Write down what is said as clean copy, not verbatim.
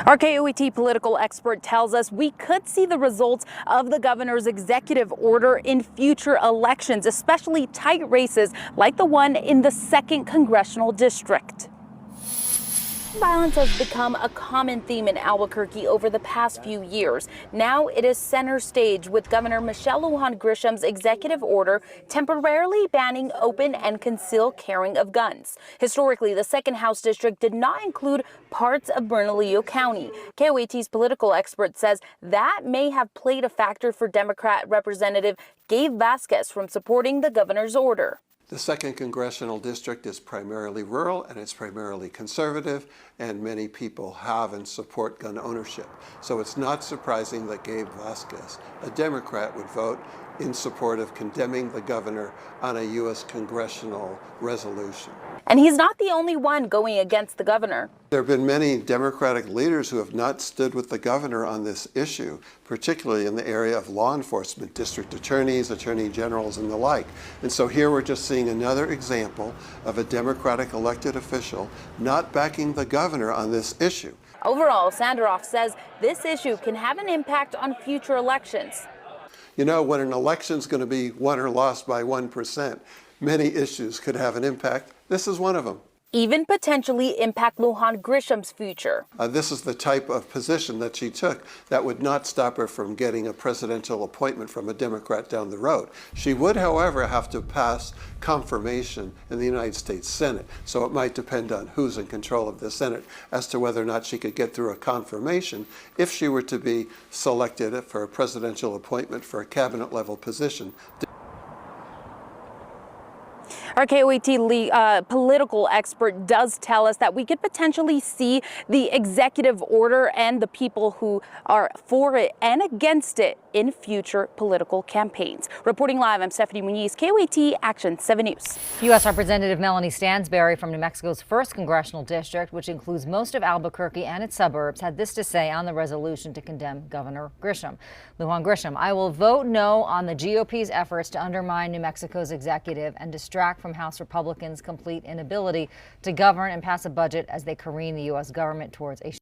Our KOAT political expert tells us we could see the results of the governor's executive order in future elections, especially tight races like the one in the 2nd Congressional District. Violence has become a common theme in Albuquerque over the past few years. Now it is center stage with Governor Michelle Lujan Grisham's executive order temporarily banning open and concealed carrying of guns. Historically, the 2nd House District did not include parts of Bernalillo County. KOAT's political expert says that may have played a factor for Democrat Representative Gabe Vasquez from supporting the governor's order. The 2nd Congressional District is primarily rural and it's primarily conservative, and many people have and support gun ownership. So it's not surprising that Gabe Vasquez, a Democrat, would vote in support of condemning the governor on a U.S. congressional resolution. And he's not the only one going against the governor. There have been many Democratic leaders who have not stood with the governor on this issue, particularly in the area of law enforcement, district attorneys, attorney generals, and the like. And so here we're just seeing another example of a Democratic elected official not backing the governor on this issue. Overall, Sandaroff says this issue can have an impact on future elections. You know, when an election's going to be won or lost by 1%, many issues could have an impact. This is one of them. Even potentially impact Lujan Grisham's future. This is the type of position that she took that would not stop her from getting a presidential appointment from a Democrat down the road. She would, however, have to pass confirmation in the United States Senate. So it might depend on who's in control of the Senate as to whether or not she could get through a confirmation if she were to be selected for a presidential appointment for a cabinet level position. Our KOAT political expert does tell us that we could potentially see the executive order and the people who are for it and against it in future political campaigns. Reporting live, I'm Stephanie Muniz, KOAT Action 7 News. U.S. Representative Melanie Stansberry from New Mexico's 1st Congressional District, which includes most of Albuquerque and its suburbs, had this to say on the resolution to condemn Governor Grisham. Lujan Grisham, I will vote no on the GOP's efforts to undermine New Mexico's executive and distract from House Republicans' complete inability to govern and pass a budget as they careen the U.S. government towards a